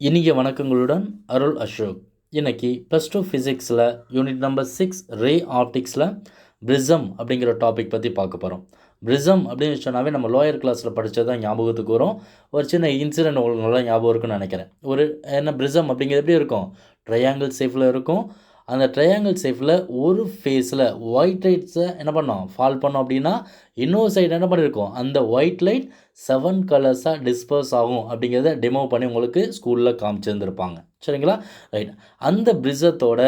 இனிய வணக்கங்களுடன் அருள் அசோக். இன்னைக்கு +2 ஃபிசிக்ஸில் யூனிட் நம்பர் 6 ரே ஆப்டிக்ஸில் ப்ரிசம் அப்படிங்கிற டாபிக் பற்றி பார்க்க போகிறோம். ப்ரிசம் அப்படின்னு சொன்னாவே நம்ம லோயர் கிளாஸில் படித்ததான் ஞாபகத்துக்கு வரும். ஒரு சின்ன இன்சிடென்ட் உங்களுக்கு நல்லா ஞாபகம் இருக்குன்னு நினைக்கிறேன். என்ன ப்ரிசம் அப்படிங்கிறது எப்படி இருக்கும்? ட்ரையாங்கிள் ஷேப்பில் இருக்கும். அந்த ட்ரையாங்கிள் ஷேப்பில் ஒரு ஃபேஸில் ஒயிட் லைட்ஸை என்ன பண்ணோம் ஃபால் பண்ணோம் அப்படின்னா இன்னொரு சைடு என்ன பண்ணியிருக்கோம், அந்த ஒயிட் லைட் 7 கலர்ஸாக டிஸ்பர்ஸ் ஆகும் அப்படிங்கிறத டெமோ பண்ணி உங்களுக்கு ஸ்கூலில் காமிச்சிருந்துருப்பாங்க. சரிங்களா? ரைட். அந்த ப்ரிசத்தோட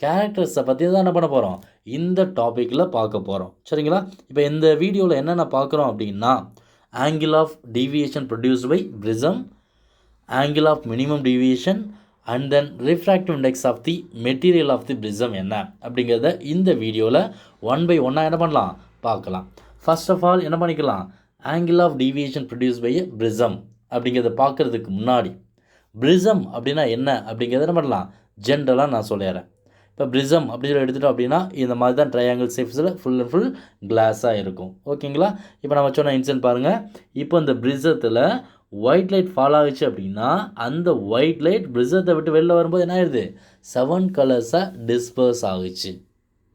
கேரக்டர்ஸை பற்றி தான் என்ன பண்ண போகிறோம், இந்த டாப்பிக்கில் பார்க்க போகிறோம். சரிங்களா? இப்போ இந்த வீடியோவில் என்னென்ன பார்க்குறோம் அப்படின்னா, angle of deviation produced by prism, angle of minimum deviation and then refractive index of the material of the prism என்ன அப்படிங்கிறத இந்த வீடியோவில் ஒன் பை ஒன்னாக என்ன பண்ணலாம், பார்க்கலாம். ஃபர்ஸ்ட் ஆஃப் ஆல் என்ன பண்ணிக்கலாம், angle of deviation produce by prism அப்படிங்கிறத பார்க்குறதுக்கு முன்னாடி ப்ரிசம் அப்படின்னா என்ன அப்படிங்கிறத என்ன பண்ணலாம் ஜென்ரலாக நான் சொல்லிடுறேன். இப்போ ப்ரிசம் அப்படின்னு சொல்லி எடுத்துட்டோம் அப்படின்னா இந்த மாதிரி தான் ட்ரையாங்கிள் ஷேப்ஸில் ஃபுல் அண்ட் ஃபுல் கிளாஸாக இருக்கும். ஓகேங்களா? இப்போ நம்ம சொன்ன இன்சிடென்ட் பாருங்கள். இப்போ இந்த ப்ரிசத்தில் ஒயிட் லைட் ஃபால் ஆகிடுச்சு அப்படின்னா அந்த ஒயிட் லைட் ப்ரிசத்தை விட்டு வெளில வரும்போது என்ன ஆயிடுது, 7 கலர்ஸாக டிஸ்பர்ஸ் ஆகிடுச்சு.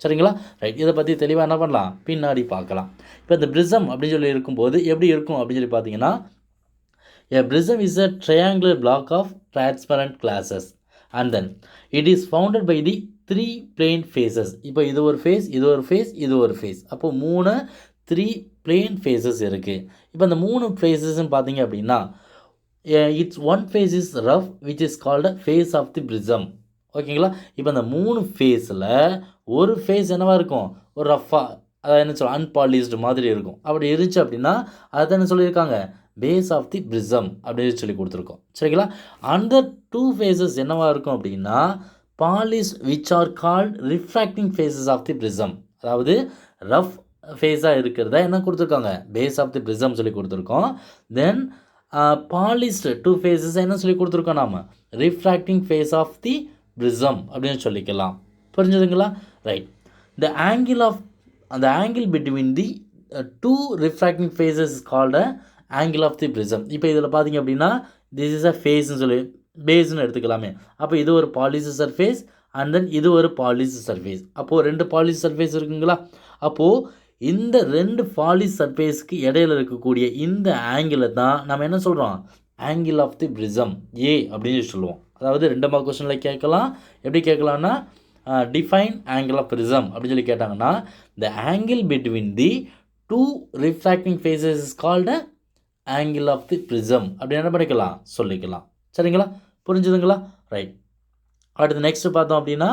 சரிங்களா? ரைட். இதை பற்றி தெளிவாக என்ன பண்ணலாம், பின்னாடி பார்க்கலாம். இப்போ இந்த ப்ரிசம் அப்படின்னு சொல்லி இருக்கும்போது எப்படி இருக்கும் அப்படின்னு சொல்லி பார்த்தீங்கன்னா, a prism is a triangular block of transparent glasses and then it is founded by the 3 plane faces. இப்போ இது ஒரு ஃபேஸ், இது ஒரு ஃபேஸ், இது ஒரு ஃபேஸ். அப்போ 3 plane faces இருக்குது. இப்போ அந்த 3 ஃபேஸஸ்ன்னு பார்த்தீங்க அப்படின்னா it's one face is rough which is called face of the prism. ஓகேங்களா? இப்போ அந்த 3 ஃபேஸில் ஒரு ஃபேஸ் என்னவாக இருக்கும், ஒரு ரஃப்பாக, அதாவது என்ன சொல்ல அன்பாலிஷ்டு மாதிரி இருக்கும். அப்படி இருந்துச்சு அப்படின்னா அதை என்ன சொல்லியிருக்காங்க, பேஸ் ஆஃப் தி ப்ரிசம் அப்படின்னு சொல்லி கொடுத்துருக்கோம். சரிங்களா? அந்த 2 ஃபேஸஸ் என்னவாக இருக்கும் அப்படின்னா polish which are called refracting faces of the prism. அதாவது ரஃப் ஃபேஸாக இருக்கிறத என்ன கொடுத்துருக்காங்க, பேஸ் ஆஃப் தி ப்ரிசம் சொல்லி கொடுத்துருக்கோம். தென் பாலிஷ்டு 2 ஃபேஸஸ் என்ன சொல்லி கொடுத்துருக்கோம், நாம் refracting face of the prism அப்படின்னு சொல்லிக்கலாம். புரிஞ்சுதுங்களா? ரைட். த ஆங்கிள் ஆஃப் அந்த angle between the 2 refracting faces is called angle of the prism. இப்போ இதில் பார்த்தீங்க அப்படின்னா திஸ் இஸ் அ ஃபேஸ்ன்னு சொல்லி பேஸ்ன்னு எடுத்துக்கலாமே. அப்போ இது ஒரு பாலிஷ் சர்ஃபேஸ் அண்ட் தென் இது ஒரு பாலிஷ் சர்ஃபேஸ். அப்போது 2 பாலிஷ் சர்ஃபேஸ் இருக்குங்களா? அப்போது இந்த 2 பாலிஷ் சர்ஃபேஸ்க்கு இடையில இருக்கக்கூடிய இந்த ஆங்கிளை தான் நம்ம என்ன சொல்கிறோம், angle of the prism A அப்படின்னு சொல்லுவோம். அதாவது 2 மார்க் கொஸ்டினில் கேட்கலாம். எப்படி கேட்கலான்னா டிஃபைன் ஆங்கிள் ஆஃப் ப்ரிசம் அப்படின்னு சொல்லி கேட்டாங்கன்னா the angle between the 2 refracting faces is called angle of the prism அப்படின்னு என்ன பண்ணிக்கலாம், சொல்லிக்கலாம். சரிங்களா? புரிஞ்சுதுங்களா? ரைட். அடுத்து நெக்ஸ்ட் பார்த்தோம் அப்படின்னா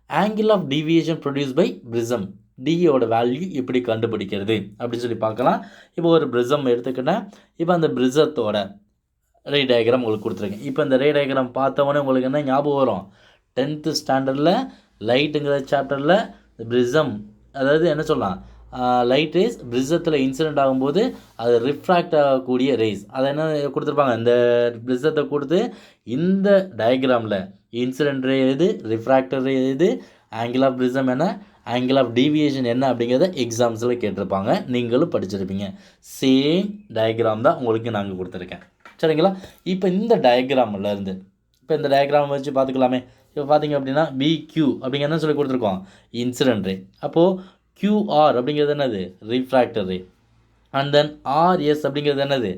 angle of deviation produce by prism, டியோட வேல்யூ எப்படி கண்டுபிடிக்கிறது அப்படின்னு சொல்லி பார்க்கலாம். இப்போ ஒரு ப்ரிசம் எடுத்துக்கிட்டேன். இப்போ அந்த ப்ரிசத்தோட ரே டயக்ராம் உங்களுக்கு கொடுத்துருக்கேன். இப்போ இந்த ரே டயக்ராம் பார்த்தவொடனே உங்களுக்கு என்ன ஞாபகம் வரும், 10th ஸ்டாண்டர்டில் லைட்டுங்கிற சாப்டரில் ப்ரிசம், அதாவது என்ன சொல்லலாம், லைட் ரேஸ் ப்ரிசத்தில் இன்சிடென்ட் ஆகும்போது அது ரிஃப்ராக்ட் ஆகக்கூடிய ரேஸ் அதை என்ன கொடுத்துருப்பாங்க, இந்த ப்ரிசத்தை கொடுத்து இந்த டயக்ராமில் இன்சிடென்ட் ரே எது, ரிஃப்ராக்டர் ரே எது, ஆங்கிள் ஆஃப் ப்ரிசம் என்ன, ஆங்கிள் ஆஃப் டீவியேஷன் என்ன அப்படிங்கிறத எக்ஸாம்ஸில் கேட்டிருப்பாங்க. நீங்களும் படிச்சிருப்பீங்க. சேம் டயக்ராம் தான் உங்களுக்கு நாங்கள் கொடுத்துருக்கேன். சரிங்களா? இப்போ இந்த டயக்ராமில் இருந்து இப்போ இந்த டயக்ராம் வச்சு பார்த்துக்கலாமே. இப்போ பார்த்தீங்க அப்படின்னா பிக்யூ அப்படிங்கிற என்ன சொல்லி கொடுத்துருக்கோம், இன்சிடென்ட் ரே. அப்போது QR அப்படிங்கிறது என்னது, refractor ray. And then RS அப்படிங்கிறது என்னது,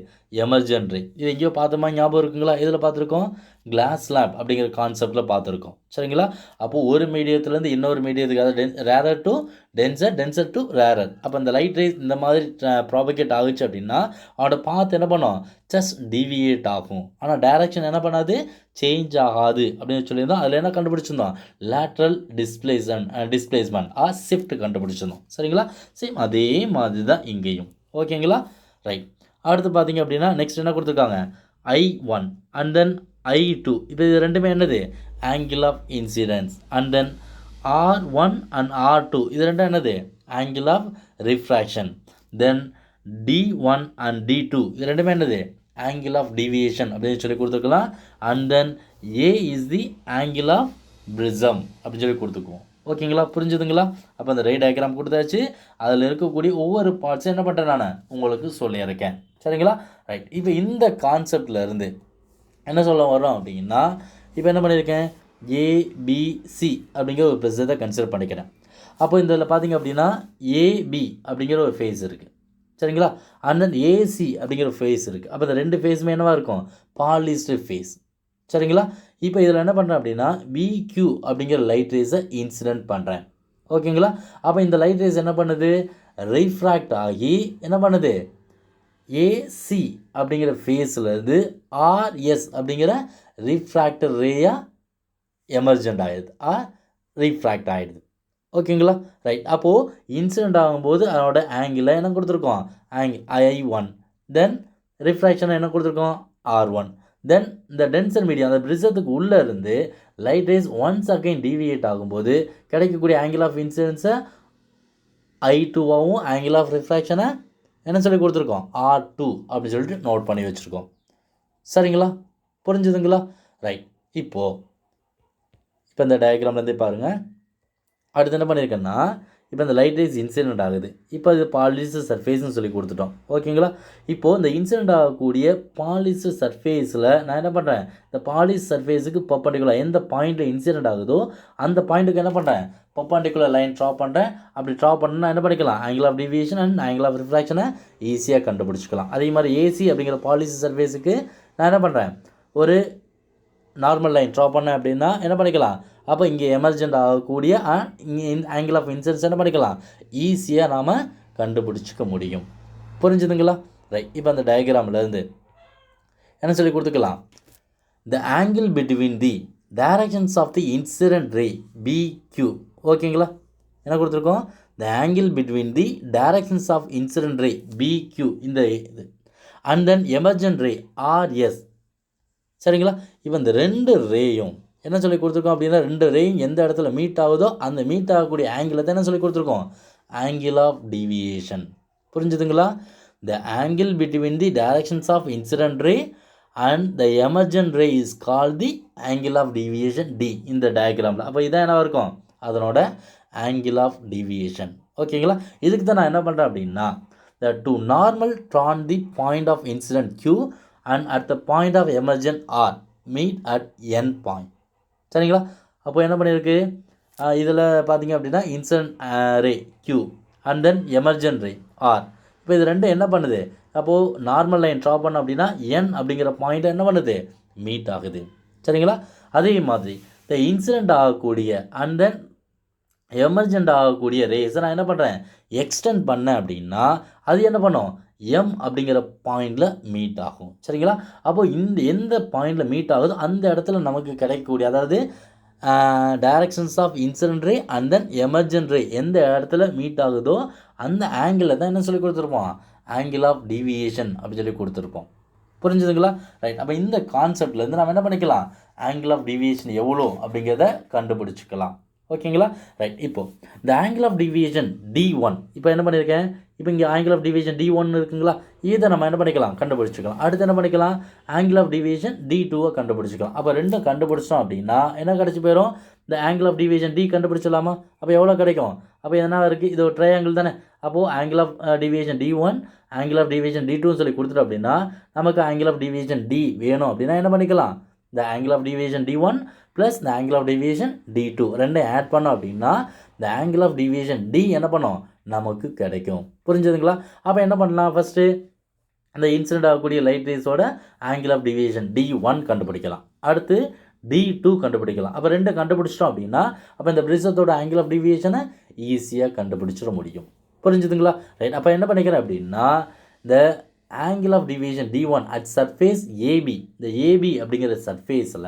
எமர்ஜென்ட் ரே. இது எங்கேயோ பார்த்தோமா, ஞாபகம் இருக்குங்களா? இதில் பார்த்துருக்கோம் கிளாஸ் ஸ்லாப் அப்படிங்கிற கான்செப்டில் பார்த்துருக்கோம். சரிங்களா? அப்போது ஒரு மீடியத்துலேருந்து இன்னொரு மீடியத்துக்கு, அதாவது rarer to tensor, tensor to rarer. அப்போ இந்த லைட் ரேஸ் இந்த மாதிரி ப்ராபகேட் ஆகுச்சு அப்படின்னா அவனோட பாத் என்ன பண்ணும், ஜஸ்ட் டிவியேட் ஆகும். ஆனால் டைரக்ஷன் என்ன பண்ணாது, சேஞ்ச் ஆகாது அப்படின்னு சொல்லியிருந்தோம். அதில் என்ன கண்டுபிடிச்சிருந்தோம், லேட்ரல் டிஸ்பிளேஸ்மெண்ட் ஆர் ஷிஃப்ட் கண்டுபிடிச்சிருந்தோம். சரிங்களா? சேம் அதே மாதிரி தான் இங்கேயும். ஓகேங்களா? ரைட். அடுத்து பார்த்தீங்க அப்படின்னா நெக்ஸ்ட் என்ன கொடுத்துருக்காங்க, I1 அண்ட் தென் I2. இப்போ இது ரெண்டுமே என்னது, angle of incidence. And then R1 and R2 இது ரெண்டும் என்னது, angle of refraction. Then D1 and D2 இது ரெண்டுமே என்னது, ஆங்கிள் ஆஃப் டீவியேஷன் அப்படின்னு சொல்லி கொடுத்துருக்கலாம். And then A is the angle of prism அப்படின்னு சொல்லி கொடுத்துக்குவோம். ஓகேங்களா? புரிஞ்சுதுங்களா? அப்போ அந்த ரே டயக்ராம் கொடுத்தாச்சு. அதில் இருக்கக்கூடிய ஒவ்வொரு பார்ட்ஸும் என்ன பண்ணுறேன், நான் உங்களுக்கு சொல்லியிருக்கேன். சரிங்களா? ரைட். இப்போ இந்த கான்செப்டில் இருந்து என்ன சொல்ல வரோம் அப்படின்னா, இப்போ என்ன பண்ணியிருக்கேன், ஏபிசி அப்படிங்கிற ஒரு ப்ரிஸத்தை கன்சிடர் பண்ணிக்கிறேன். அப்போ இந்த இதில் பார்த்தீங்க அப்படின்னா ஏபி அப்படிங்கிற ஒரு ஃபேஸ் இருக்குது, சரிங்களா. அண்ட் தென் ஏசி அப்படிங்கிற ஒரு ஃபேஸ் இருக்குது. அப்போ இந்த ரெண்டு ஃபேஸுமே என்னவாக இருக்கும், பாலிஸ்டர் ஃபேஸ், சரிங்களா. இப்போ இதில் என்ன பண்ணுறேன் அப்படின்னா பிக்யூ அப்படிங்கிற லைட் ரேஸை இன்சிடென்ட் பண்ணுறேன், ஓகேங்களா. அப்போ இந்த லைட் ரேஸ் என்ன பண்ணுது, ரிஃப்ராக்ட் ஆகி என்ன பண்ணுது, ஏசி அப்படிங்கிற ஃபேஸ்லேருந்து ஆர்எஸ் அப்படிங்கிற ரிஃப்ராக்டர் ரேயாக எமர்ஜென்ட் ஆகிடுது, ரீஃப்ராக்ட் ஆகிடுது, ஓகேங்களா. ரைட். அப்போது இன்சிடெண்ட் ஆகும்போது அதனோட ஆங்கிளில் என்ன கொடுத்துருக்கோம், I1, தென் ரிஃப்ராக்ஷனை என்ன கொடுத்துருக்கோம், R1, தென் இந்த டென்சர் மீடியம் அந்த ப்ரிஸத்துக்கு உள்ளே இருந்து light race once again deviate ஆகும்போது கிடைக்கக்கூடிய ஆங்கிள் ஆஃப் இன்சிடென்ஸை I2வாகவும் ஆங்கிள் ஆஃப் ரிஃப்ராக்ஷனை என்ன சொல்லி கொடுத்துருக்கோம், R2 அப்படின்னு சொல்லிட்டு நோட் பண்ணி வச்சுருக்கோம், சரிங்களா. புரிஞ்சுதுங்களா. ரைட். இப்போ இந்த டயக்ராம்லேருந்தே பாருங்கள். அடுத்து என்ன பண்ணியிருக்கேன்னா, இப்போ இந்த லைட் ரேஸ் இன்சிடென்ட் ஆகுது. இப்போ அது பாலிஸ்டர் சர்ஃபேஸ்னு சொல்லி கொடுத்துட்டோம், ஓகேங்களா. இப்போது இந்த இன்சிடென்ட் ஆகக்கூடிய பாலிஸ்டர் சர்ஃபேஸில் நான் என்ன பண்ணுறேன், இந்த பாலிஸ்டர் சர்ஃபேஸுக்கு பர்பண்டிகுலர் எந்த பாயிண்ட்டில் இன்சிடென்ட் ஆகுதோ அந்த பாயிண்ட்டுக்கு என்ன பண்ணுறேன், பர்பண்டிகுலர் லைன் ட்ரா பண்ணுறேன். அப்படி ட்ரா பண்ணால் என்ன பண்ணிக்கலாம், angle of deviation and angle of ரிஃப்ராக்ஷனை ஈஸியாக கண்டுபிடிச்சிக்கலாம். அதே மாதிரி ஏசி அப்படிங்கிற பாலிஸ்டர் சர்ஃபேஸுக்கு நான் என்ன பண்ணுறேன், ஒரு நார்மல் லைன் ட்ரா பண்ணேன் அப்படின்னா என்ன பண்ணிக்கலாம், அப்போ இங்கே எமர்ஜென்ட் ஆகக்கூடிய ஆங்கிள் ஆஃப் இன்சிடென்ஸ் என்ன பண்ணிக்கலாம், ஈஸியாக நாம் கண்டுபிடிச்சிக்க முடியும். புரிஞ்சுதுங்களா. ரைட். இப்போ அந்த டயக்ராம்லேருந்து என்ன சொல்லி கொடுத்துக்கலாம், the angle between the directions of the incident ray P Q, ஓகேங்களா. என்ன கொடுத்துருக்கோம், the angle between the directions of incident ray P Q இந்த இது and then emergent ray R S, சரிங்களா. இப்போ இந்த ரெண்டு ரேயும் என்ன சொல்லி கொடுத்துருக்கோம் அப்படின்னா, ரெண்டு ரேயும் எந்த இடத்துல மீட் ஆகுதோ அந்த மீட் ஆகக்கூடிய ஆங்கிளை தான் என்ன சொல்லி கொடுத்துருக்கோம், ஆங்கிள் ஆஃப் டீவியேஷன். புரிஞ்சுதுங்களா. The angle between the directions of incident ray and the emergent ray is call the angle of deviation D இந்த டயக்ராமில். அப்போ இதான் என்ன இருக்கும், அதனோட ஆங்கிள் ஆஃப் டீவியேஷன், ஓகேங்களா. இதுக்கு தான் நான் என்ன பண்ணுறேன் அப்படின்னா, the two normal drawn the point of incident Q and at the point of emergent R meet at N point, சரிங்களா. அப்போ என்ன பண்ணியிருக்கு, இதில் பார்த்தீங்க அப்படின்னா incident ray Q and then emergent ray R. இப்போ இது ரெண்டும் என்ன பண்ணுது, அப்போது நார்மல் லைன் ட்ரா பண்ண அப்படின்னா N அப்படிங்கிற பாயிண்ட் என்ன பண்ணுது, மீட் ஆகுது, சரிங்களா. அதே மாதிரி இந்த இன்சிடென்ட் ஆகக்கூடிய அண்ட் தென் எமர்ஜென்ட் ஆகக்கூடிய ரேஸை நான் என்ன பண்ணுறேன், எக்ஸ்டெண்ட் பண்ணேன் அப்படின்னா அது என்ன பண்ணும், எம் அப்படிங்கிற பாயிண்டில் மீட் ஆகும், சரிங்களா. அப்போது எந்த பாயிண்டில் மீட் ஆகுதோ அந்த இடத்துல நமக்கு கிடைக்கக்கூடிய, அதாவது directions of incident ray and then emergent ray எந்த இடத்துல மீட் ஆகுதோ அந்த ஆங்கிளில் தான் என்ன சொல்லி கொடுத்துருப்போம், ஆங்கிள் ஆஃப் டீவியேஷன் அப்படின்னு சொல்லி கொடுத்துருப்போம். புரிஞ்சுதுங்களா. ரைட். அப்போ இந்த கான்செப்ட்லேருந்து நம்ம என்ன பண்ணிக்கலாம், ஆங்கிள் ஆஃப் டீவியேஷன் எவ்வளோ அப்படிங்கிறத கண்டுபிடிச்சிக்கலாம், ஓகேங்களா. ரைட். இப்போது இந்த ஆங்கிள் ஆஃப் டீவியேஷன் D1 இப்போ என்ன பண்ணியிருக்கேன், இப்போ இங்கே ஆங்கிள் ஆஃப் டீவியேஷன் D1 இருக்குங்களா, இதை நம்ம என்ன பண்ணிக்கலாம், கண்டுபிடிச்சிக்கலாம். அடுத்து என்ன பண்ணிக்கலாம், ஆங்கிள் ஆஃப் டீவியேஷன் D2 கண்டுபிடிச்சிக்கலாம். அப்போ ரெண்டும் கண்டுபிடிச்சோம் அப்படின்னா என்ன கிடச்சி போயிடும், இந்த ஆங்கிள் ஆஃப் டீவியேஷன் D கண்டுபிடிச்சிடலாமா. அப்போ எவ்வளோ கிடைக்கும், அப்போ என்ன இருக்குது, இது ஒரு ட்ரையாங்கிள் தானே. அப்போது angle of deviation D1 angle of deviation D2 சொல்லி கொடுத்துட்டோம் அப்படின்னா நமக்கு ஆங்கிள் ஆஃப் டீவியேஷன் D வேணும் அப்படின்னா என்ன பண்ணிக்கலாம், இந்த angle of deviation D1 plus இந்த ஆங்கிள் ஆஃப் டீவியேஷன் D2 ரெண்டும் ஆட் பண்ணோம் அப்படின்னா இந்த ஆங்கிள் ஆஃப் டீவியேஷன் D என்ன பண்ணோம், நமக்கு கிடைக்கும். புரிஞ்சுதுங்களா. அப்போ என்ன பண்ணலாம், ஃபஸ்ட்டு அந்த இன்சிடென்ட் ஆகக்கூடிய லைட் ரேஸோட ஆங்கிள் ஆஃப் டீவியேஷன் D1 கண்டுபிடிக்கலாம், அடுத்து D2 கண்டுபிடிக்கலாம். அப்போ ரெண்டும் கண்டுபிடிச்சிட்டோம் அப்படின்னா அப்போ இந்த ப்ரிஸத்தோட ஆங்கிள் ஆஃப் டீவியேஷனை ஈஸியாக கண்டுபிடிச்சிட முடியும். புரிஞ்சுதுங்களா. ரைட். அப்போ என்ன பண்ணிக்கிறேன் அப்படின்னா, இந்த angle of deviation D1 at surface AB, இந்த AB அப்படிங்கிற சர்ஃபேஸில்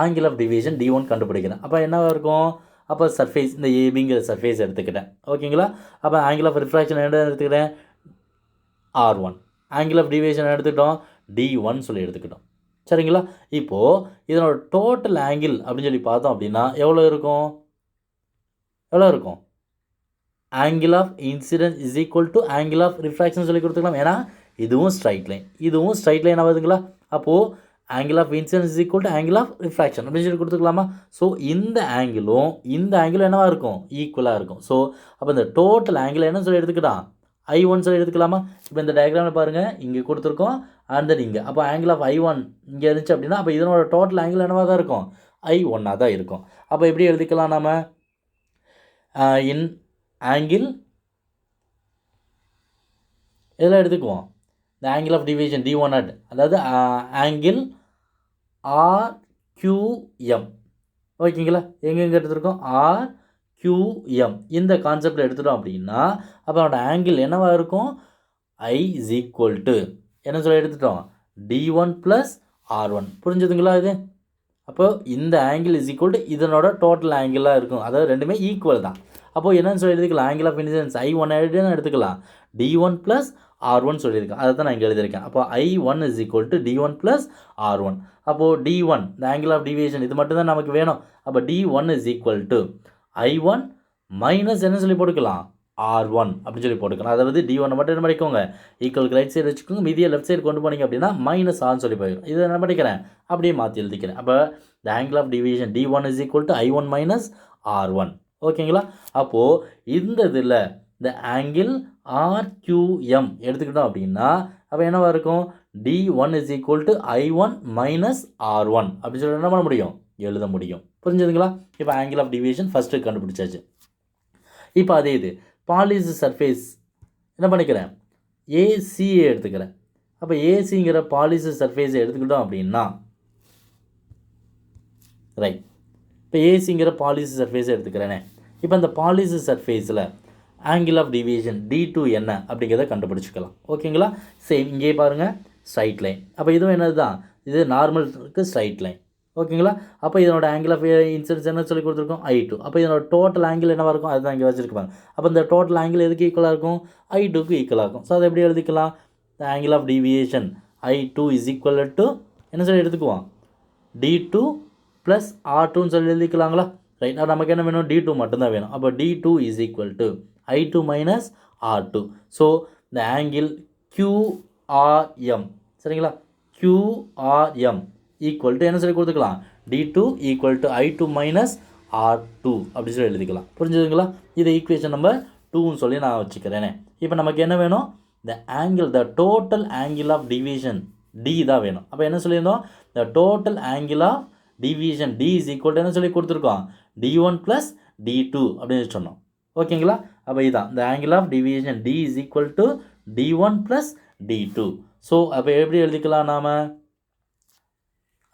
ஆங்கிள் ஆஃப் டிவியேஷன் D1 கண்டுபிடிக்கிறேன். அப்போ என்ன இருக்கும், அப்போ சர்ஃபேஸ் இந்த ஏபிங்கிற சர்ஃபேஸ் எடுத்துக்கிட்டேன், ஓகேங்களா. அப்போ ஆங்கிள் ஆஃப் ரிஃப்ராக்ஷன் என்ன எடுத்துக்கிறேன், R1. ஆங்கிள் ஆஃப் டிவியேஷன் எடுத்துக்கிட்டோம் D1 சொல்லி எடுத்துக்கிட்டோம், சரிங்களா. இப்போது இதனோட டோட்டல் ஆங்கிள் அப்படின்னு சொல்லி பார்த்தோம் அப்படின்னா எவ்வளோ இருக்கும், angle of incidence is equal to angle of refraction சொல்லி கொடுத்துக்கலாம். ஏன்னா இதுவும் ஸ்ட்ரைட் லைன் ஆகுதுங்களா. அப்போது angle of incidence is equal to angle of refraction அப்படின்னு சொல்லி கொடுத்துக்கலாமா. ஸோ இந்த ஆங்கிளும் என்னவாக இருக்கும், ஈக்குவலாக இருக்கும். ஸோ அப்போ இந்த டோட்டல் ஆங்கிள் என்ன சொல்லி எடுத்துக்கிட்டான், I1 சொல்லி எடுத்துக்கலாமா? இப்போ இந்த டயக்ராமில் பாருங்கள், இங்கே கொடுத்துருக்கோம் அண்ட் தென் இங்கே. அப்போ ஆங்கிள் ஆஃப் I1 இங்கே இருந்துச்சு அப்படின்னா அப்போ இதனோட டோட்டல் ஆங்கிள் என்னவாக தான் இருக்கும்? I1 தான் இருக்கும். அப்போ எப்படி எழுதிக்கலாம் நம்ம? இன் ஆங்கிள் இதெல்லாம் எடுத்துக்குவோம். இந்த angle of deviation D1 at, அதாவது ஆங்கிள் RQM. ஓகேங்களா? எங்கெங்கே எடுத்துருக்கோம்? RQM. இந்த கான்செப்டில் எடுத்துட்டோம் அப்படின்னா அப்போ அவனோட ஆங்கிள் என்னவாக இருக்கும்? I is equal to என்ன சொல்லி எடுத்துட்டோம்? D1 + R1. புரிஞ்சுதுங்களா இது? அப்போ இந்த ஆங்கிள் இஸ் ஈக்குவல் டு இதனோட டோட்டல் ஆங்கிளாக இருக்கும். அதாவது ரெண்டுமே ஈக்குவல் தான். அப்போது என்னன்னு சொல்லி எடுத்துக்கலாம்? ஆங்கிள் ஆஃப் இன்சிடென்ஸ் I1 எடுத்துக்கலாம். D1 + R1 சொல்லியிருக்கேன். அதை தான் நான் இங்கே எழுதியிருக்கேன். அப்போ I1 is equal to D1 + R1. அப்போது D1 இந்த ஆங்கிள் ஆஃப் டிவியேஷன் இது மட்டும் தான் நமக்கு வேணும். அப்போ D1 is equal to I1 minus என்ன சொல்லி போட்டுக்கலாம்? R1 அப்படின்னு சொல்லி போட்டுக்கலாம். அதாவது D1 மட்டும் என்ன பண்ணிக்கோங்க? ஈக்குவலுக்கு ரைட் சைடு வச்சுக்கோங்க. மீதியை லெஃப்ட் சைடு கொண்டு போனீங்க அப்படின்னா -R சொல்லி போயிடும். இதை என்ன பண்ணிக்கிறேன்? அப்படியே மாற்றி எழுதிக்கிறேன். அப்போ the angle of deviation D1 is equal to I1 minus R1. ஓகேங்களா? அப்போது இந்த இதில் இந்த ஆங்கிள் RQM எடுத்துக்கிட்டோம் அப்படின்னா அப்போ என்னவாக இருக்கும்? D1 is equal to I1 minus R1 அப்படின்னு சொல்லி என்ன பண்ண முடியும்? எழுத முடியும். புரிஞ்சுதுங்களா? இப்போ ஆங்கிள் ஆஃப் டிவியேஷன் ஃபஸ்ட்டு கண்டுபிடிச்சாச்சு. இப்போ அதே இது பாலிஸ் சர்ஃபேஸ் என்ன பண்ணிக்கிறேன்? ACA எடுத்துக்கிறேன். அப்போ ஏசிங்கிற பாலிஸ் சர்ஃபேஸை எடுத்துக்கிட்டோம் அப்படின்னா ரைட், இப்போ ஏசிங்கிற பாலிஸ் சர்ஃபேஸை எடுத்துக்கிறேனே. இப்போ அந்த பாலிஸ் சர்ஃபேஸில் ஆங்கிள் ஆஃப் டிவியேஷன் D2 என்ன அப்படிங்கிறத கண்டுபிடிச்சிக்கலாம். ஓகேங்களா? சேம் இங்கே பாருங்கள், ஸ்ட்ரைட் லைன். அப்போ இதுவும் என்னது தான்? இது நார்மலுக்கு ஸ்ட்ரைட் லைன். ஓகேங்களா? அப்போ இதனோட ஆங்கிள் ஆஃப் இன்சிடென்ஸ் என்ன சொல்லி கொடுத்துருக்கோம்? I2. அப்போ இதனோட டோட்டல் ஆங்கிள் என்னவாக இருக்கும்? அதுதான் இங்கே வச்சுருப்பாங்க. அப்போ இந்த டோட்டல் ஆங்கிள் எதுக்கு ஈக்குவலாக இருக்கும்? I2க்கு ஈக்குவலாக இருக்கும். ஸோ அதை எப்படி எழுதிக்கலாம்? The angle of deviation I2 is equal to என்ன சொல்லி எடுத்துக்குவோம்? D2 + R2ன்னு சொல்லி எழுதிக்கலாங்களா? ரைட். நமக்கு என்ன வேணும்? D2 மட்டும்தான் வேணும். அப்போ D2 is equal to I2 minus R2. So இந்த ஆங்கிள் QRM சரிங்களா? QRM ஈக்குவல் டு என்ன சொல்லி கொடுத்துக்கலாம்? D2 equal to I2 minus R2 அப்படி சொல்லி எழுதிக்கலாம். புரிஞ்சுதுங்களா? இது ஈக்குவேஷன் நம்பர் 2ன்னு சொல்லி நான் வச்சுக்கிறேனே. இப்போ நமக்கு என்ன வேணும்? The angle the total angle of deviation D தான் வேணும். அப்போ என்ன சொல்லியிருந்தோம்? The total angle of deviation D is equal to என்ன சொல்லி கொடுத்துருக்கோம்? D1 + D2 அப்படின்னு சொன்னோம். ஓகேங்களா? அப்போ இதுதான் இந்த angle of deviation D is equal to D1 + D2. So அப்போ எப்படி எழுதிக்கலாம் நாம்?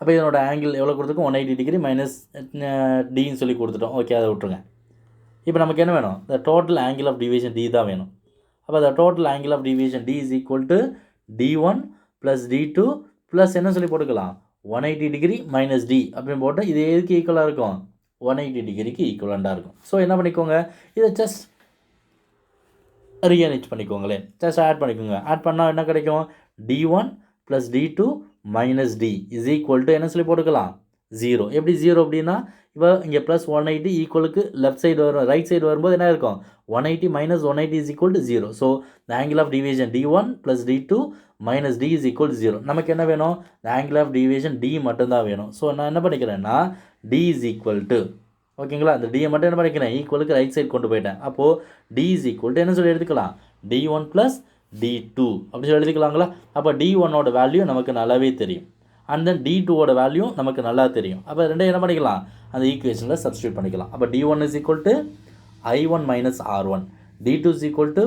அப்போ இதனோட ஆங்கிள் எவ்வளோ கொடுத்துருக்கோம்? 180 டிகிரி மைனஸ் Dன்னு சொல்லி கொடுத்துட்டோம். ஓகே, அதை விட்டுருங்க. இப்போ நமக்கு என்ன வேணும்? The total angle of deviation D தான் வேணும். அப்போ the total angle of deviation D is equal to D1 + D2 plus என்ன சொல்லி போட்டுக்கலாம்? 180 டிகிரி மைனஸ் D அப்படின்னு போட்டு இது எதுக்கு ஈக்குவலாக இருக்கும்? 180 டிகிரிக்கு ஈக்குவலண்டாக இருக்கும். ஸோ என்ன பண்ணிக்கோங்க? இதை ஜஸ்ட் ரீஅரேஞ்ச் பண்ணிக்கோங்களேன். ஜஸ்ட் ஆட் பண்ணிக்கோங்க. ஆட் பண்ணால் என்ன கிடைக்கும்? D1 + D2 - D is equal to என்ன சொல்லி போட்டுக்கலாம்? 0. எப்படி 0 அப்படின்னா இப்போ இங்கே +180 ஈக்குவலுக்கு லெஃப்ட் சைடு வரும், ரைட் சைடு வரும்போது என்ன இருக்கும்? 180 - 180 is equal to 0. So the angle of deviation D1 + D2 - D is equal to 0. நமக்கு என்ன வேணும்? The angle of deviation D மட்டும்தான் வேணும். ஸோ நான் என்ன பண்ணிக்கிறேன்னா D இஸ் ஈக்குவல் டு ஓகேங்களா, அந்த டியை மட்டும் என்ன பண்ணிக்கிறேன்? ஈக்குவலுக்கு ரைட் சைடு கொண்டு போயிட்டேன். அப்போது D இஸ் ஈக்குவல் டு என்ன சொல்லி எடுத்துக்கலாம்? D1 + D2 அப்படி சொல்லி எழுதிக்கலாங்களா? அப்போ D1ஓட வேல்யூ நமக்கு நல்லாவே தெரியும். அண்ட் தென் D2ஓட வேல்யூ நமக்கு நல்லா தெரியும். அப்போ ரெண்டையும் என்ன பண்ணிக்கலாம்? அந்த ஈக்குவேஷனில் சப்ஸ்டியூட் பண்ணிக்கலாம். அப்போ D1 is equal to I1 minus R1, D2 is equal to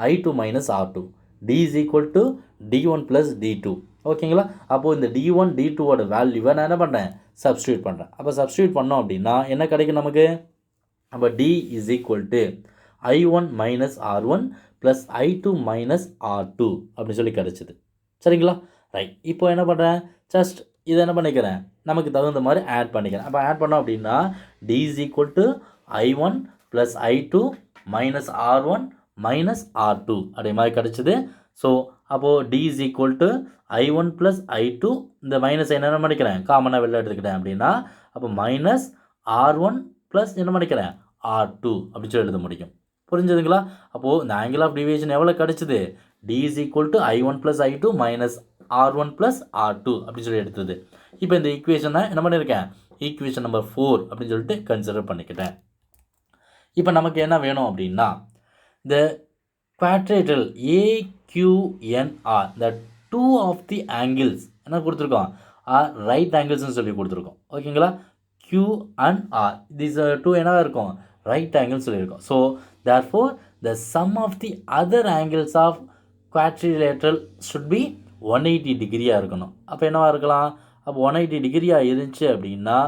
I2 minus R2, D is equal to D1 plus D2. ஓகேங்களா? அப்போது இந்த D1 D2ஓட வேல்யூவை நான் என்ன பண்ணுறேன்? சப்ஸ்டியூட் பண்ணுறேன். அப்போ சப்ஸ்டியூட் பண்ணோம் அப்படின்னா என்ன கிடைக்கும் நமக்கு? அப்போ D is equal to I1 minus R1 plus I2 minus R2 அப்படின்னு சொல்லி கிடச்சிது. சரிங்களா? ரைட். இப்போ என்ன பண்ணுறேன்? ஜஸ்ட் இதை என்ன பண்ணிக்கிறேன்? நமக்கு தகுந்த மாதிரி ஆட் பண்ணிக்கிறேன். அப்போ ஆட் பண்ணோம் அப்படின்னா D is equal to I1 plus I2 minus R1 minus R2 அதே மாதிரி கிடச்சிது. ஸோ அப்போது D is equal to I1 plus I2 இந்த மைனஸ் என்ன பண்ணிக்கிறேன்? காமனாக வெளில எடுத்துக்கிட்டேன் அப்படின்னா அப்போ மைனஸ் R1 plus என்ன பண்ணிக்கிறேன்? R2 அப்படின்னு சொல்லி எழுத முடியும். புரிஞ்சுதுங்களா? அப்போது இந்த ஆங்கிள் ஆஃப் டிவியேஷன் எவ்வளோ கிடச்சிது? D is equal to I1 plus I2 minus R1 plus R2 அப்படின்னு சொல்லி எடுத்தது. இப்போ இந்த ஈக்குவேஷனை என்ன பண்ணியிருக்கேன்? ஈக்குவேஷன் நம்பர் 4 அப்படின்னு சொல்லிட்டு கன்சிடர் பண்ணிக்கிட்டேன். இப்போ நமக்கு என்ன வேணும் அப்படின்னா இந்த quadrilateral AQNR, the two of the angles என்ன கொடுத்துருக்கோம், ஆர் ரைட் ஆங்கிள்ஸ்னு சொல்லி கொடுத்துருக்கோம். ஓகேங்களா, Q and R these two என்னவா இருக்கும், ரைட் ஆங்கிள் சொல்லியிருக்கோம். So therefore the sum of the other angles of quadrilateral should be 180 டிகிரியாக இருக்கணும். அப்போ என்னவா இருக்கலாம், அப்போ 180 டிகிரியாக இருந்துச்சு அப்படின்னா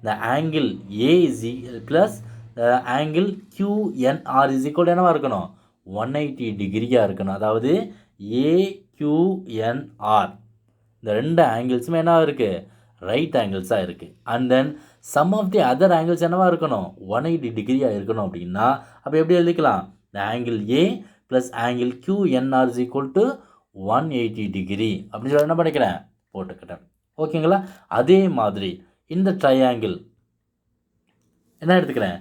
the angle AC plus the angle QNR is equal என்னவா இருக்கணும், 180 டிகிரியாக இருக்கணும். அதாவது AQNR இந்த ரெண்டு ஆங்கிள்ஸுமே என்ன இருக்குது, ரைட் ஆங்கிள்ஸாக இருக்குது. And then sum of the other angles என்னவா இருக்கணும், 180 டிகிரியாக இருக்கணும். அப்படின்னா அப்போ எப்படி எழுதிக்கலாம், இந்த angle A plus angle QNR is equal to 180 degree அப்படின்னு சொல்லி என்ன பண்ணிக்கிறேன், போட்டுக்கிட்டேன். ஓகேங்களா, அதே மாதிரி இந்த ட்ரையாங்கிள் என்ன எடுத்துக்கிறேன்,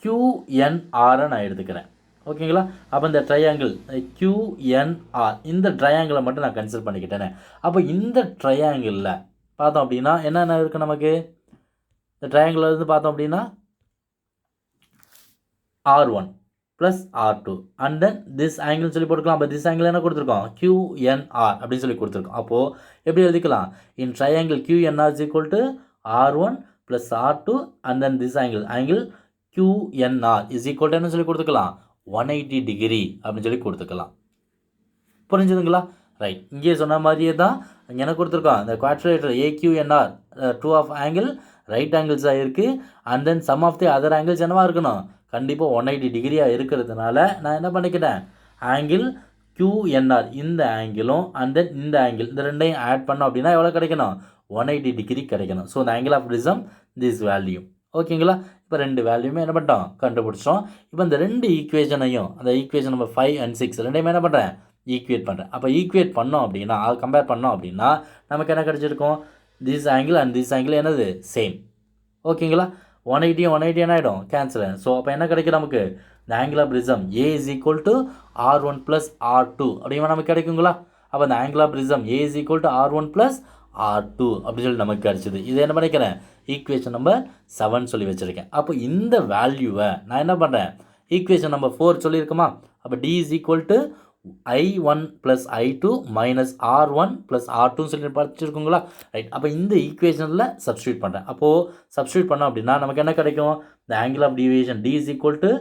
QNR நான் எடுத்துக்கிறேன். ஓகேங்களா, அப்போ இந்த ட்ரையாங்கிள் QNR இந்த ட்ரையாங்கிளை மட்டும் நான் கன்சிடர் பண்ணிக்கிட்டேனே. அப்போ இந்த ட்ரையாங்கிளில் பார்த்தோம் அப்படின்னா என்னென்ன இருக்குது நமக்கு, இந்த ட்ரையாங்கிளில் இருந்து பார்த்தோம் அப்படின்னா R1 plus R2 and then this angle சொல்லி போட்டுக்கலாம். அப்போ திஸ் ஆங்கிள் என்ன கொடுத்துருக்கோம், QNR அப்படின்னு சொல்லி கொடுத்துருக்கோம். அப்போது எப்படி எழுதிக்கலாம், இன் triangle QNR is equal to R1 plus R2 and then this angle QNR is equal to என்ன சொல்லி கொடுத்துக்கலாம், 180 டிகிரி அப்படின்னு சொல்லி கொடுத்துக்கலாம். புரிஞ்சுதுங்களா, ரைட். இங்கே சொன்ன மாதிரியே தான் இங்கே என்ன கொடுத்துருக்கோம், இந்த quadrilateral AQNR two of angle right ஆங்கிள்ஸாக இருக்குது. And then sum of the other angles என்னவாக இருக்கணும், கண்டிப்பாக 180 டிகிரியாக இருக்கிறதுனால நான் என்ன பண்ணிக்கிட்டேன், ஆங்கிள் QNR இந்த ஆங்கிளும் அண்ட் தென் இந்த ஆங்கிள் இந்த ரெண்டையும் ஆட் பண்ணோம் அப்படின்னா எவ்வளோ கிடைக்கணும், 180 டிகிரி கிடைக்கணும். ஸோ இந்த angle of prism this value. ஓகேங்களா, இப்போ ரெண்டு வேல்யூமே என்ன பண்ணிட்டோம், கண்டுபிடிச்சோம். இப்போ இந்த ரெண்டு ஈக்குவேஷனையும் அந்த ஈக்குவேஷன் நம்பர் 5 and 6 ரெண்டையுமே என்ன பண்ணுறேன், ஈக்குவேட் பண்ணுறேன். அப்போ ஈக்குவேட் பண்ணோம் அப்படின்னா கம்பேர் பண்ணோம் அப்படின்னா நமக்கு என்ன கிடச்சிருக்கும், this angle and this angle என்னது சேம். ஓகேங்களா, 180 என்ன ஆகிடும், கேன்சல் ஆகிடும். ஸோ அப்போ என்ன கிடைக்கும் நமக்கு, இந்த angle of prism A is equal to R1 plus R2 அப்படிங்கிற நமக்கு கிடைக்குங்களா. அப்போ இந்த angle of prism A is equal to R1 plus R2 அப்படின்னு சொல்லி நமக்கு கிடச்சிது. இது என்ன பண்ணிக்கிறேன், ஈக்குவேஷன் நம்பர் 7 சொல்லி வச்சுருக்கேன். அப்போ இந்த வேல்யூவை நான் என்ன பண்ணுறேன், ஈக்குவேஷன் நம்பர் 4 சொல்லியிருக்குமா. அப்போ D is equal to I1 plus I2 minus R1 plus R2 சொல்லி படிச்சிருக்குங்களா, ரைட். அப்போ இந்த ஈக்குவேஷனில் சப்ஸ்டியூட் பண்ணுறேன். அப்போது சப்ஸ்டியூட் பண்ணோம் அப்படின்னா நமக்கு என்ன கிடைக்கும், இந்த angle of deviation D is equal to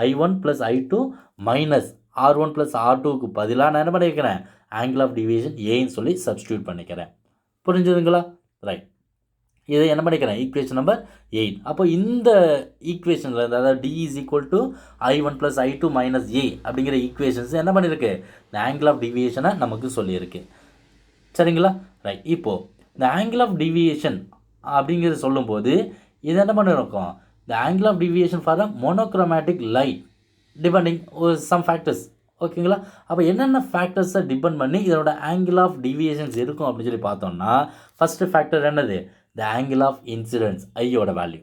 I1 plus I2 minus R1 plus R2க்கு பதிலாக நான் என்ன பண்ணிக்கிறேன், ஆங்கிள் ஆஃப் டிவியேஷன் ஏன்னு சொல்லி சப்ஸ்டியூட் பண்ணிக்கிறேன். புரிஞ்சுதுங்களா, ரைட். இதை என்ன பண்ணிக்கிறேன், ஈக்குவேஷன் நம்பர் 8. அப்போ இந்த ஈக்குவேஷனில் அதாவது D is equal to I1 plus I2 minus A அப்படிங்கிற ஈக்குவேஷன்ஸ் என்ன பண்ணியிருக்கு, இந்த ஆங்கிள் ஆஃப் டிவியேஷனை நமக்கு சொல்லியிருக்கு. சரிங்களா, ரைட். இப்போது இந்த ஆங்கிள் ஆஃப் டிவியேஷன் அப்படிங்கிறது சொல்லும்போது இது என்ன பண்ணியிருக்கோம், the angle of deviation for a monochromatic light depending some factors. ஓகேங்களா, அப்போ என்னென்ன ஃபேக்டர்ஸை டிபெண்ட் பண்ணி இதோட ஆங்கிள் ஆஃப் டிவியேஷன்ஸ் இருக்கும் அப்படின்னு சொல்லி பார்த்தோம்னா ஃபஸ்ட்டு ஃபேக்டர் என்னது, த ஆங்கிள் ஆஃப் இன்சிடென்ஸ் ஐயோட value,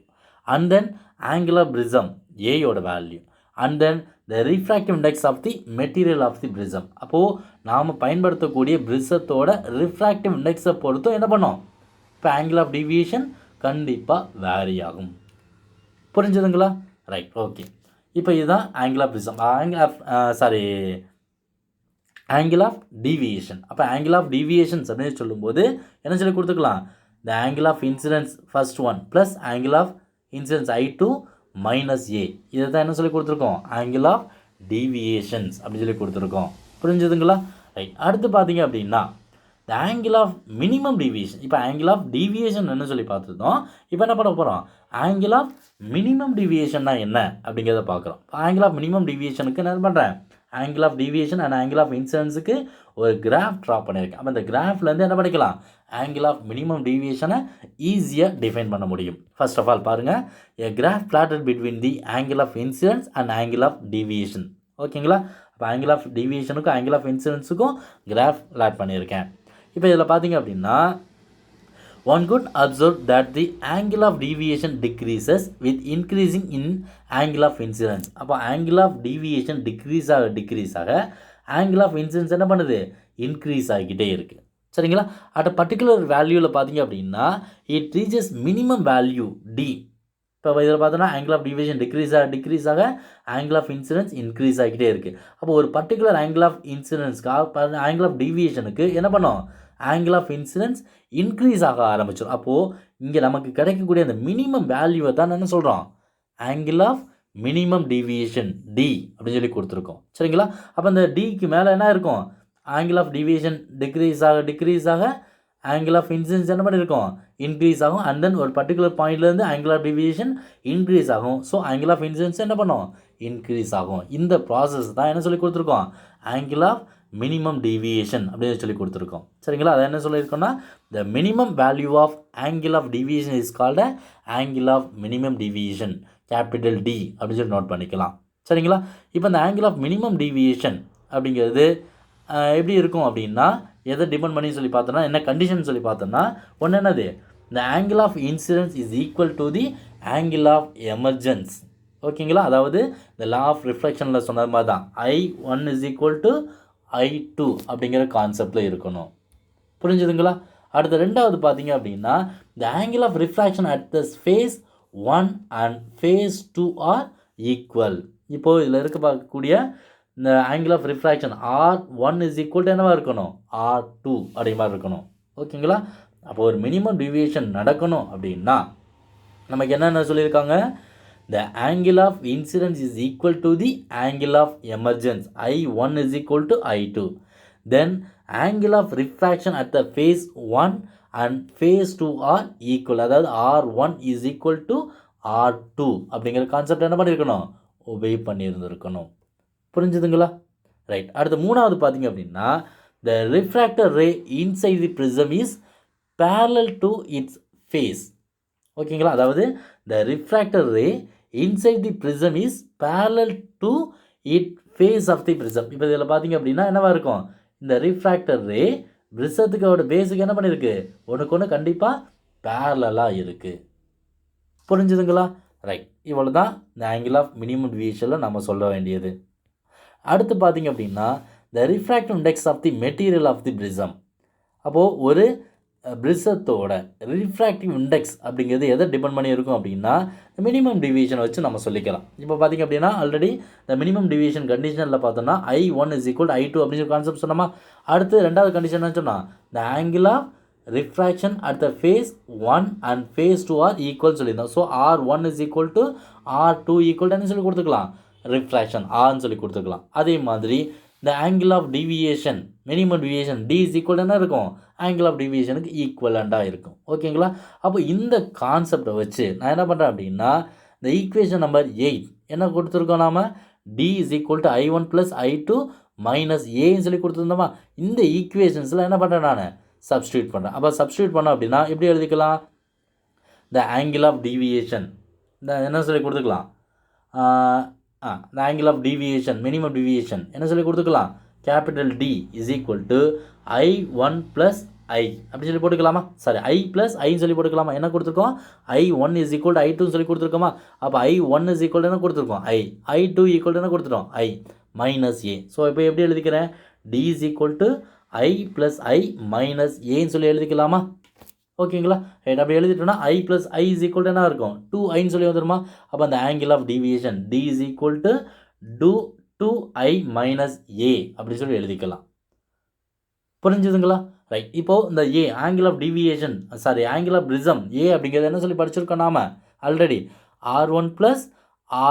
and then angle of prism ஏயோட value, and then the refractive index of the material of the prism. அப்போது நாம் பயன்படுத்தக்கூடிய ப்ரிசத்தோட ரிஃப்ராக்டிவ் இண்டெக்ஸை பொறுத்தும் என்ன பண்ணோம், இப்போ ஆங்கிள் ஆஃப் டிவியேஷன் கண்டிப்பாக வேரி ஆகும். புரிஞ்சுதுங்களா, ரைட். ஓகே, இப்போ இதுதான் angle of prism, angle of deviation. அப்போ ஆங்கிள் ஆஃப் டீவியேஷன்ஸ் அப்படின்னு சொல்லும்போது என்ன சொல்லி கொடுத்துக்கலாம், the angle of incidence first one plus angle of incidence I2 minus A, இதை தான் என்ன சொல்லி கொடுத்துருக்கோம், ஆங்கிள் ஆஃப் டீவியேஷன்ஸ் அப்படின்னு சொல்லி கொடுத்துருக்கோம். புரிஞ்சுதுங்களா, ரைட். அடுத்து பார்த்தீங்க அப்படின்னா the angle of minimum deviation. இப்போ ஆங்கிள் ஆஃப் டீவியேஷன் என்ன சொல்லி பார்த்துருந்தோம், இப்போ என்ன பண்ண போகிறோம், ஆங்கிள் ஆஃப் மினிமம் டீவியேஷன்னா என்ன அப்படிங்கிறத பார்க்குறோம். ஆங்கிள் ஆஃப் மினிமம் டீவியேஷனுக்கு என்ன பண்ணுறேன், angle of deviation and angle of இன்சிடென்ஸுக்கு ஒரு கிராஃப் ட்ரா பண்ணியிருக்கேன். அப்போ இந்த கிராஃப்லேருந்து என்ன பண்ணிக்கலாம், ஆங்கிள் ஆஃப் மினிமம் டீவியேஷனை ஈஸியாக டிஃபைன் பண்ண முடியும். ஃபர்ஸ்ட் ஆஃப் ஆல் பாருங்கள், a graph plotted between the angle of incidence and angle of deviation. ஓகேங்களா, அப்போ ஆங்கிள் ஆஃப் டீவியேஷனுக்கும் ஆங்கிள் ஆஃப் இன்சிடென்ஸுக்கும் கிராஃப் பிளாட் பண்ணியிருக்கேன். இப்போ இதில் பார்த்தீங்க அப்படின்னா one could observe that the angle of deviation decreases with increasing in angle of incidence. அப்போ angle of deviation decrease ஆக angle of incidence என்ன பண்ணுது, இன்க்ரீஸ் ஆகிக்கிட்டே இருக்குது. சரிங்களா, அட் பர்டிகுலர் வேல்யூவில் பார்த்தீங்க அப்படின்னா it reaches minimum value D இப்போ இதில் பார்த்தோன்னா ஆங்கிள் ஆஃப் டிவியேஷன் டிக்ரீஸ் ஆக ஆங்கிள் ஆஃப் இன்சிடென்ஸ் இன்க்ரீஸ் ஆகிட்டே இருக்குது. அப்போ ஒரு பர்டிகுலர் ஆங்கிள் ஆஃப் இன்சிடென்ஸ்க்கு ஆங்கிள் ஆஃப் டிவியேஷனுக்கு என்ன பண்ணோம், ஆங்கிள் ஆஃப் இன்சிடென்ஸ் இன்க்ரீஸ் ஆக ஆரம்பிச்சிடும். அப்போது இங்கே நமக்கு கிடைக்கக்கூடிய அந்த மினிமம் வேல்யூவை தான் என்ன சொல்கிறோம், angle of minimum deviation D அப்படின்னு சொல்லி கொடுத்துருக்கோம். சரிங்களா? அப்போ அந்த டிக்கு மேலே என்ன இருக்கும், ஆங்கிள் ஆஃப் டிவியேஷன் டிக்ரீஸ் ஆக ஆங்கிள் ஆஃப் இன்சிடென்ஸ் என்ன பண்ணியிருக்கோம், இன்க்ரீஸ் ஆகும். அண்ட் தென் ஒரு பர்டிகுலர் பாயிண்ட்லேருந்து ஆங்கிள் ஆஃப் டிவியேஷன் இன்க்ரீஸ் ஆகும். ஸோ ஆங்கிள் ஆஃப் இன்சிடென்ஸ் என்ன பண்ணும், இன்க்ரீஸ் ஆகும். இந்த ப்ராசஸ் தான் என்ன சொல்லி கொடுத்துருக்கோம், ஆங்கிள் ஆஃப் மினிமம் டிவியேஷன் அப்படின்னு சொல்லி கொடுத்துருக்கோம். சரிங்களா? அதை என்ன சொல்லியிருக்கோம்னா, the minimum value of angle of deviation is called angle of minimum deviation, capital D அப்படின்னு சொல்லி நோட் பண்ணிக்கலாம். சரிங்களா? இப்போ இந்த ஆங்கிள் ஆஃப் மினிமம் டிவியேஷன் அப்படிங்கிறது எப்படி இருக்கும் அப்படின்னா, எதை டிபெண்ட் பண்ணி சொல்லி பார்த்தோன்னா, என்ன கண்டிஷன் சொல்லி பார்த்தோம்னா, ஒன்று என்னது, இந்த angle of incidence is equal to the angle of emergence. ஓகேங்களா? அதாவது இந்த லா ஆஃப் ரிஃப்ளெக்ஷனில் சொன்ன மாதிரி தான் I1 is equal to I2 அப்படிங்கிற கான்செப்டில் இருக்கணும். புரிஞ்சுதுங்களா? அடுத்த ரெண்டாவது பார்த்தீங்க அப்படின்னா, இந்த angle of refraction at the face 1 and face 2 are equal. இப்போது இதில் இருக்க பார்க்கக்கூடிய இந்த angle of refraction R1 is equal to என்னவாக இருக்கணும், R2 அப்படி மாதிரி இருக்கணும். ஓகேங்களா? அப்போ ஒரு மினிமம் டிவியேஷன் நடக்கணும் அப்படின்னா நமக்கு என்னென்ன சொல்லியிருக்காங்க, the angle of incidence is equal to the angle of emergence, I1 is equal to I2. Then angle of refraction at the phase 1 and phase 2 are equal, அதாவது R1 is equal to R2 அப்படிங்கிற concept என்ன பண்ணியிருக்கணும், obey பண்ணியிருந்துருக்கணும். புரிஞ்சுதுங்களா? Right. அடுத்து மூணாவது பார்த்தீங்க அப்படின்னா, the refractor ray inside the prism is parallel to its face. ஓகேங்களா? அதாவது the refractor ray inside the prism is parallel to its face of the prism. இப்போ இதில் பார்த்தீங்க அப்படின்னா என்னவாக இருக்கும், இந்த refractor ray பிரிசத்துக்கோட பேஸுக்கு என்ன பண்ணியிருக்கு, ஒன்றுக்கு ஒன்று கண்டிப்பாக பேரலாக இருக்குது. புரிஞ்சுதுங்களா? ரைட். இவ்வளோ தான் இந்த ஆங்கிள் ஆஃப் மினிமம் டிவியேஷனில் நம்ம சொல்ல வேண்டியது. அடுத்து பார்த்தீங்க அப்படின்னா, the refractive index of the material of the prism. அப்போது ஒரு பிரிசத்தோட ரிஃப்ராக்டிவ் இண்டெக்ஸ் அப்படிங்கிறது எதை டிபெண்ட் பண்ணி இருக்கும் அப்படின்னா, மினிமம் டிவியேஷனை வச்சு நம்ம சொல்லிக்கலாம். இப்போ பார்த்திங்க அப்படின்னா ஆல்ரெடி இந்த மினிமம் டிவியேஷன் கண்டிஷனில் பார்த்தோன்னா I1 இஸ் ஈக்குவல் I2 அப்படின்னு கான்செப்ட் சொன்னோமா. அடுத்து ரெண்டாவது கண்டிஷன் என்ன சொன்னால், the angle of refraction at the face 1 and face 2 are equal சொல்லியிருந்தோம். So R1 is equal to R2 equal என்ன சொல்லி கொடுத்துக்கலாம், ரிஃப்ராக்ஷன் ஆர்ன்னு சொல்லி கொடுத்துக்கலாம். அதே மாதிரி இந்த angle of deviation minimum deviation D is equal என்ன இருக்கும், ஆங்கிள் ஆஃப் டிவியேஷனுக்கு ஈக்குவலண்டாக இருக்கும். ஓகேங்களா? அப்போ இந்த கான்செப்டை வச்சு நான் என்ன பண்ணுறேன் அப்படின்னா, இந்த ஈக்குவேஷன் நம்பர் 8 என்ன கொடுத்துருக்கோம், நாம் D is equal to I1 plus I2 minus ஏன்னு சொல்லி கொடுத்துருந்தோமா. இந்த ஈக்குவேஷன்ஸில் என்ன பண்ணுறேன், நான் சப்ஸ்டியூட் பண்ணுறேன். அப்போ சப்ஸ்டியூட் பண்ணோம் அப்படின்னா எப்படி எழுதிக்கலாம், த ஆங்கிள் ஆஃப் டிவியேஷன் இந்த என்ன சொல்லி கொடுத்துக்கலாம், the angle of deviation minimum deviation என்ன சொல்லி கொடுத்துக்கலாம், capital D is equal to I1 plus I அப்படி சொல்லி போட்டுக்கலாமா, சாரி I plus I சொல்லி போட்டுக்கலாமா. என்ன கொடுத்துருக்கோம், I1 is equal to I2 சொல்லி கொடுத்துருக்கோமா. அப்போ I1 is equal to என்ன கொடுத்துருக்கோம், I2 equal to என்ன கொடுத்துட்டோம், I minus A. ஸோ இப்போ எப்படி எழுதிக்கிறேன், D is equal to I plus I minus Aன்னு சொல்லி எழுதிக்கலாமா. ஓகேங்களா? ரைட். அப்படி எழுதிட்டோம்னா I plus I is equal to என்ன இருக்கும், 2Iன்னு சொல்லி வந்துடுமா. அப்போ அந்த angle of deviation D is equal to 2I minus A அப்படி சொல்லி எழுதிக்கலாம். புரிஞ்சுதுங்களா? ரைட். இப்போது இந்த A angle of deviation angle of prism A அப்படிங்கிறது என்ன சொல்லி படிச்சிருக்கோம், நாம் ஆல்ரெடி R1 ப்ளஸ்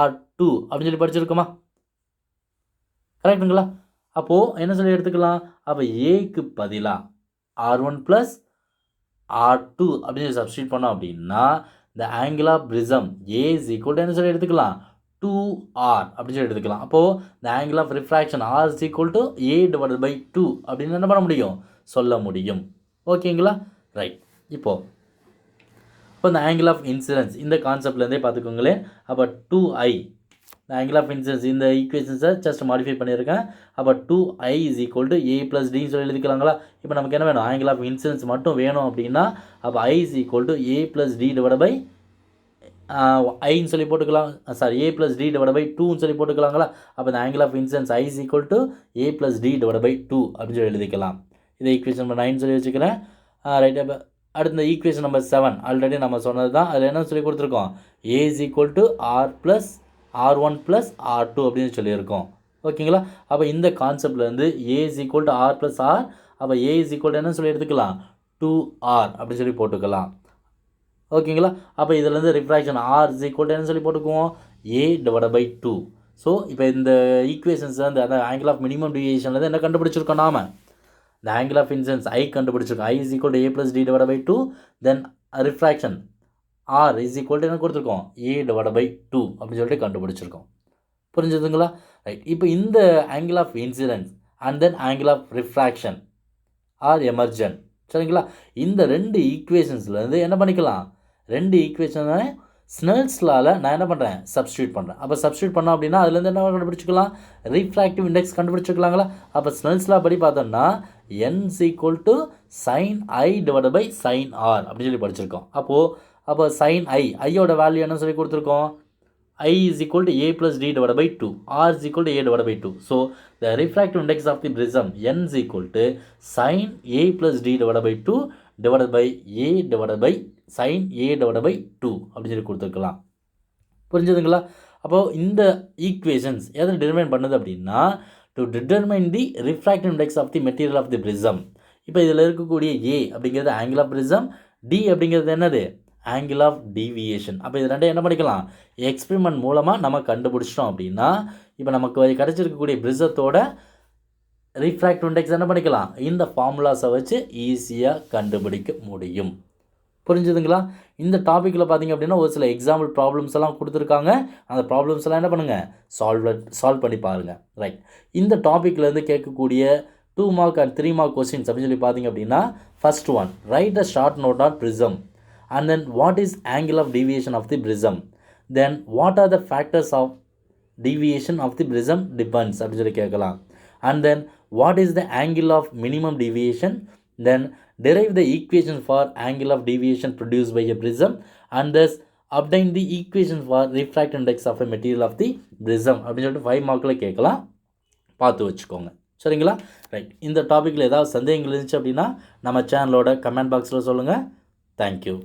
R2 அப்படின்னு சொல்லி படிச்சிருக்கோமா. கரெக்டுங்களா? அப்போது என்ன சொல்லி எடுத்துக்கலாம், அப்போ ஏக்கு பதிலாக R1 ப்ளஸ் R2 அப்படின்னு சொல்லி சப்ஸ்டியூட் பண்ணோம் அப்படின்னா, இந்த angle of prism A is equal to என்ன சொல்லி எடுத்துக்கலாம், 2R அப்படின்னு சொல்லி எடுத்துக்கலாம். அப்போது இந்த angle of refraction R is equal to A divided by 2 அப்படின்னு என்ன பண்ண முடியும், சொல்ல முடியும். ஓகேங்களா? ரைட். இப்போ இந்த ஆங்கிள் ஆஃப் இன்சிடென்ஸ் இந்த கான்செப்ட்லேருந்தே பார்த்துக்கோங்களேன். அப்போ 2I இந்த ஆங்கிள் ஆஃப் இன்சிடென்ஸ் இந்த ஈக்குவேஷன்ஸை ஜஸ்ட் மாடிஃபை பண்ணியிருக்கேன். அப்போ 2I is equal to A plus டின்னு சொல்லி எழுதிக்கலாங்களா. இப்போ நமக்கு என்ன வேணும், ஆங்கிள் ஆஃப் இன்சிடென்ஸ் மட்டும் வேணும் அப்படின்னா அப்போ I is equal to A plus D divide by ஐன்னு சொல்லி போட்டுக்கலாம், sorry A plus D divide by 2ன்னு சொல்லி போட்டுக்கலாங்களா. அப்போ இந்த angle of incidence I is equal to A plus D divide by 2 அப்படின்னு சொல்லி எழுதிக்கலாம். இதை ஈக்குவேஷன் நம்பர் 9 சொல்லி வச்சுக்கிறேன். ரைட். அப்போ அடுத்த ஈக்குவேஷன் நம்பர் 7 ஆல்ரெடி நம்ம சொன்னது தான். அதில் என்ன சொல்லி கொடுத்துருக்கோம், A is equal to R plus R1 plus R2 அப்படின்னு சொல்லியிருக்கோம். ஓகேங்களா? அப்போ இந்த கான்செப்ட்லேருந்து A is equal to R plus R, அப்போ A is equal to என்ன சொல்லி எடுத்துக்கலாம், 2R அப்படின்னு சொல்லி போட்டுக்கலாம். ஓகேங்களா? அப்போ இதிலேருந்து refraction R is equal to என்ன சொல்லி போட்டுக்குவோம், A divided by 2. ஸோ இப்போ இந்த ஈக்குவேஷன்ஸ் வந்து அந்த ஆங்கிள் ஆஃப் மினிமம் டிவியேஷன்லேருந்து என்ன கண்டுபிடிச்சிருக்கோம் நாம, the angle of incidence I கண்டுபிடிச்சிருக்கோம். I is equal to A plus D divided by 2. Then refraction R is equal to என்ன கொடுத்துருக்கோம், A divided by 2 அப்படின்னு சொல்லிட்டு கண்டுபிடிச்சிருக்கோம். புரிஞ்சுதுங்களா? ரைட். இப்போ இந்த angle of incidence and then angle of refraction are emergent. சரிங்களா? இந்த ரெண்டு ஈக்குவேஷன்ஸ்லேருந்து என்ன பண்ணிக்கலாம், ரெண்டு ஈக்குவேஷனை ஸ்னெல்ஸ் லால நான் என்ன பண்ணுறேன், சப்ஸ்டியூட் பண்ணுறேன். அப்போ சப்ஸ்டியூட் பண்ணோம் அப்படின்னா அதுலேருந்து என்ன கண்டுபிடிச்சிக்கலாம், ரிஃப்ராக்டிவ் இண்டெக்ஸ் கண்டுபிடிச்சிக்கலாங்களா? அப்போ ஸ்னெல்ஸ் லா படி பார்த்தோம்னா n is equal to sin I divided by sin R அப்படின்னு சொல்லி படிச்சிருக்கோம். அப்போ sin I, ஐயோட வேல்யூ என்ன சொல்லி கொடுத்துருக்கோம், I is equal to A plus D divided by 2, R is equal to A divided by 2. So the refractive index of the prism n is equal to sin A plus D divided by 2 divided by A divided by sin A divided by 2 அப்படின்னு சொல்லி கொடுத்துருக்கலாம். புரிஞ்சுதுங்களா? அப்போது இந்த equations எதை determine பண்ணுது அப்படின்னா, to determine the refractive index of the material of the prism. இப்போ இதில் இருக்கக்கூடிய A அப்படிங்கிறது ஆங்கிள் ஆஃப் பிரிசம், D அப்படிங்கிறது என்னது, ஆங்கிள் ஆஃப் டீவியேஷன். அப்போ இது ரெண்டும் என்ன பண்ணிக்கலாம், எக்ஸ்பெரிமெண்ட் மூலமாக நம்ம கண்டுபிடிச்சிட்டோம் அப்படின்னா இப்போ நமக்கு கிடச்சிருக்கக்கூடிய பிரிசத்தோட ரிஃப்ராக்டிவ் இண்டெக்ஸ் என்ன பண்ணிக்கலாம், இந்த ஃபார்முலாஸை வச்சு ஈஸியாக கண்டுபிடிக்க முடியும். புரிஞ்சுதுங்களா? இந்த டாப்பிக்கில் பார்த்தீங்க அப்படின்னா ஒரு சில எக்ஸாம்பிள் ப்ராப்ளம்ஸ் எல்லாம் கொடுத்துருக்காங்க. அந்த ப்ராப்ளம்ஸ் எல்லாம் என்ன பண்ணுங்கள், சால்வ் பண்ணி பாருங்கள். ரைட். இந்த டாப்பிக்லேருந்து கேட்கக்கூடிய 2 mark and 3 mark கொஸ்டின்ஸ் அப்படின்னு சொல்லி பார்த்தீங்க அப்படின்னா, first one, right a short note on prism and then what is angle of deviation of the prism, then what are the factors of deviation of the prism depends அப்படி சொல்லி கேட்கலாம். And then what is the angle of minimum deviation, then derive the equation for angle of deviation produced by a prism and thus obtain the equation for refractive index of a material of the prism அப்படின்னு சொல்லிட்டு 5 மார்க்கில் கேட்கலாம். பார்த்து வச்சுக்கோங்க. சரிங்களா? Right. இந்த டாப்பிக்கில் ஏதாவது சந்தேகங்கள் இருந்துச்சு அப்படின்னா நம்ம சேனலோட கமெண்ட் பாக்ஸில் சொல்லுங்கள். தேங்க்யூ.